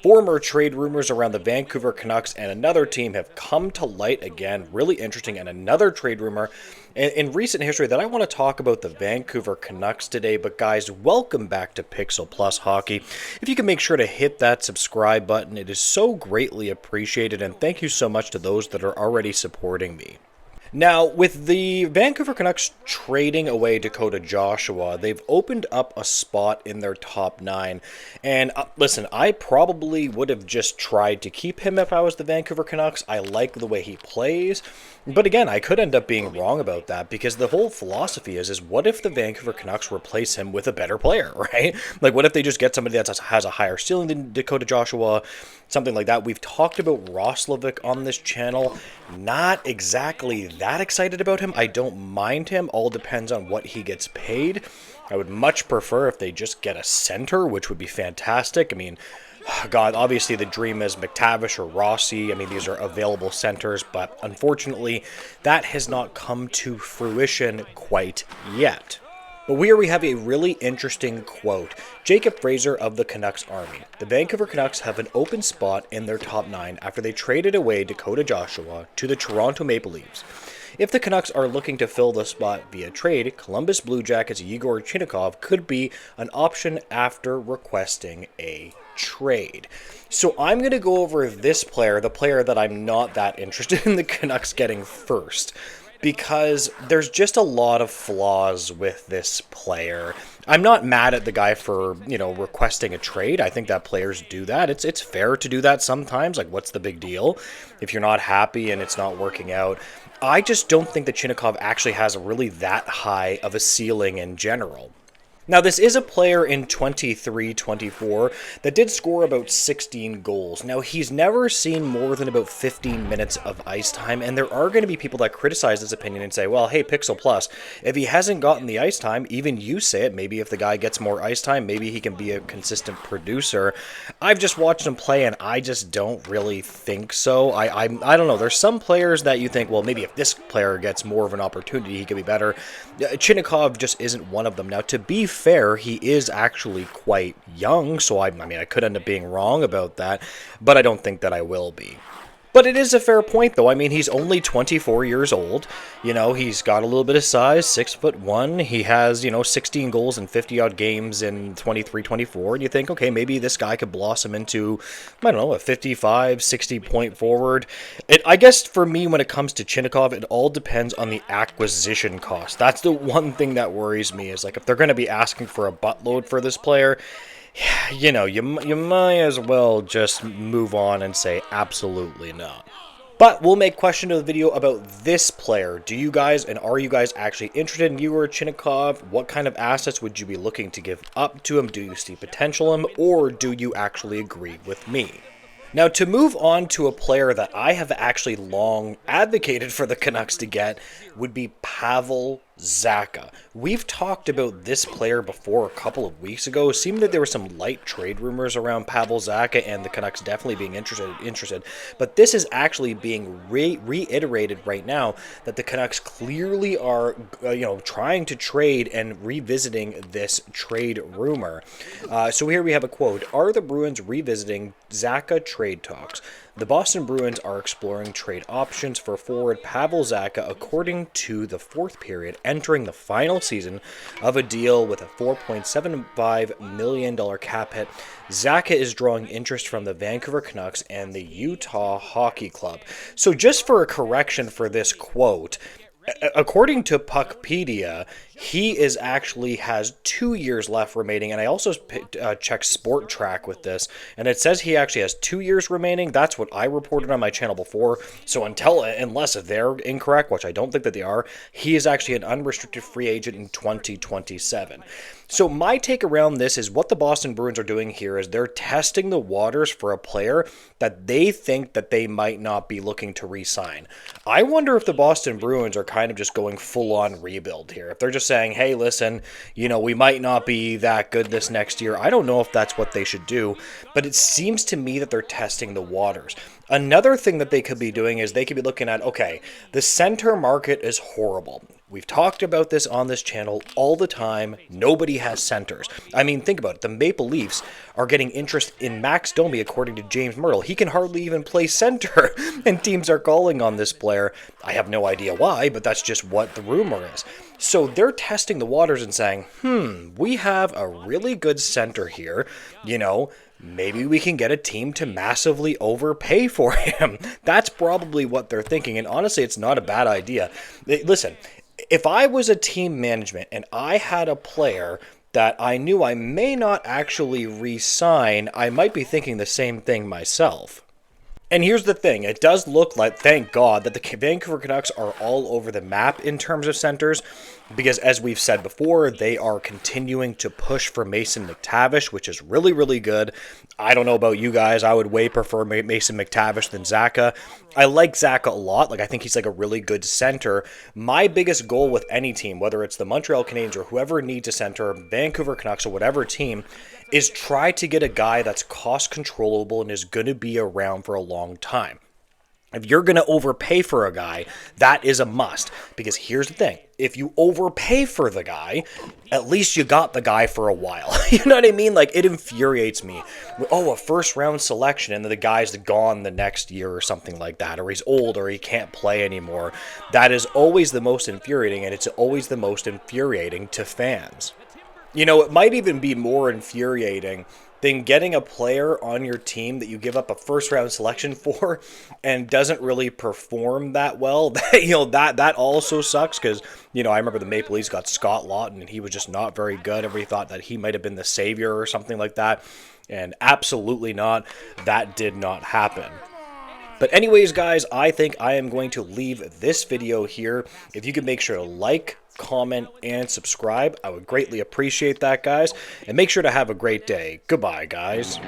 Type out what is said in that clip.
Former trade rumors around the Vancouver Canucks and another team have come to light again. Really interesting. And another trade rumor in recent history that I want to talk about the Vancouver Canucks today. But guys, welcome back to Pixel Plus Hockey. If you can make sure to hit that subscribe button, it is so greatly appreciated. And thank you so much to those that are already supporting me. Now, with the Vancouver Canucks trading away Dakota Joshua, they've opened up a spot in their top 9. And listen, I probably would have just tried to keep him if I was the Vancouver Canucks. I like the way he plays. But again, I could end up being wrong about that because the whole philosophy is what if the Vancouver Canucks replace him with a better player, right? Like, what if they just get somebody that has a higher ceiling than Dakota Joshua, something like that. We've talked about Roslovic on this channel. Not exactly that excited about him. I don't mind him. All depends on what he gets paid. I would much prefer if they just get a center, which would be fantastic. I mean, God, obviously the dream is McTavish or Rossi. I mean, these are available centers, but unfortunately, that has not come to fruition quite yet. But here we have a really interesting quote. Jacob Fraser of the Canucks Army. The Vancouver Canucks have an open spot in their top 9 after they traded away Dakota Joshua to the Toronto Maple Leafs. If the Canucks are looking to fill the spot via trade, Columbus Blue Jackets' Yegor Chinakhov could be an option after requesting a trade. So I'm going to go over this player, the player that I'm not that interested in the Canucks getting first, because there's just a lot of flaws with this player. I'm not mad at the guy for, requesting a trade. I think that players do that. It's fair to do that sometimes. Like, what's the big deal if you're not happy and it's not working out? I just don't think that Chinakhov actually has really that high of a ceiling in general. Now, this is a player in 23-24 that did score about 16 goals. Now, he's never seen more than about 15 minutes of ice time, and there are going to be people that criticize this opinion and say, well, hey, Pixel Plus, if he hasn't gotten the ice time, even you say it, maybe if the guy gets more ice time, maybe he can be a consistent producer. I've just watched him play, and I just don't really think so. I don't know. There's some players that you think, well, maybe if this player gets more of an opportunity, he could be better. Chinakhov just isn't one of them. Now, to be fair, he is actually quite young, so I could end up being wrong about that, but I don't think that I will be. But it is a fair point, though. I mean, he's only 24 years old. He's got a little bit of size, 6'1". He has, 16 goals in 50-odd games in 23-24. And you think, okay, maybe this guy could blossom into, a 55, 60-point forward. I guess for me, when it comes to Chinakhov, it all depends on the acquisition cost. That's the one thing that worries me is, if they're going to be asking for a buttload for this player, you might as well just move on and say absolutely not. But we'll make question of the video about this player. Do you guys and are you guys actually interested in Yegor Chinakhov? What kind of assets would you be looking to give up to him? Do you see potential in him, or do you actually agree with me? Now, to move on to a player that I have actually long advocated for the Canucks to get would be Pavel Zacha. We've talked about this player before a couple of weeks ago. It seemed that there were some light trade rumors around Pavel Zacha and the Canucks definitely being interested. But this is actually being reiterated right now that the Canucks clearly are, trying to trade and revisiting this trade rumor. So here we have a quote. Are the Bruins revisiting Zacha trade talks? The Boston Bruins are exploring trade options for forward Pavel Zacha according to the fourth period, entering the final season of a deal with a $4.75 million cap hit. Zacha is drawing interest from the Vancouver Canucks and the Utah Hockey Club. So just for a correction for this quote, according to Puckpedia, he has 2 years left remaining, and I also checked Sport Track with this, and it says he actually has 2 years remaining. That's what I reported on my channel before, so unless they're incorrect, which I don't think that they are, he is actually an unrestricted free agent in 2027. So my take around this is what the Boston Bruins are doing here is they're testing the waters for a player that they think that they might not be looking to re-sign. I wonder if the Boston Bruins are kind of just going full-on rebuild here. If they're just saying, hey, listen, we might not be that good this next year. I don't know if that's what they should do, but it seems to me that they're testing the waters. Another thing that they could be doing is they could be looking at, okay, the center market is horrible. We've talked about this on this channel all the time. Nobody has centers. I mean, think about it. The Maple Leafs are getting interest in Max Domi, according to James Myrtle. He can hardly even play center, and teams are calling on this player. I have no idea why, but that's just what the rumor is. So they're testing the waters and saying, we have a really good center here, maybe we can get a team to massively overpay for him. That's probably what they're thinking. And honestly, it's not a bad idea. Listen, if I was a team management and I had a player that I knew I may not actually re-sign, I might be thinking the same thing myself. And here's the thing, it does look like, thank God, that the Vancouver Canucks are all over the map in terms of centers, because as we've said before, they are continuing to push for Mason McTavish, which is really, really good. I don't know about you guys, I would way prefer Mason McTavish than Zaka. I like Zaka a lot, I think he's a really good center. My biggest goal with any team, whether it's the Montreal Canadiens or whoever needs a center, Vancouver Canucks or whatever team, is try to get a guy that's cost controllable and is going to be around for a long time. If you're going to overpay for a guy, that is a must. Because here's the thing. If you overpay for the guy, at least you got the guy for a while. You know what I mean? It infuriates me. Oh, a first-round selection, and the guy's gone the next year or something like that, or he's old, or he can't play anymore. That is always the most infuriating, and it's always the most infuriating to fans. It might even be more infuriating than getting a player on your team that you give up a first-round selection for and doesn't really perform that well. That also sucks because, I remember the Maple Leafs got Scott Lawton and he was just not very good. Everybody thought that he might have been the savior or something like that, and absolutely not. That did not happen. But anyways, guys, I think I am going to leave this video here. If you could make sure to like, comment, and subscribe, I would greatly appreciate that, guys. And make sure to have a great day. Goodbye, guys.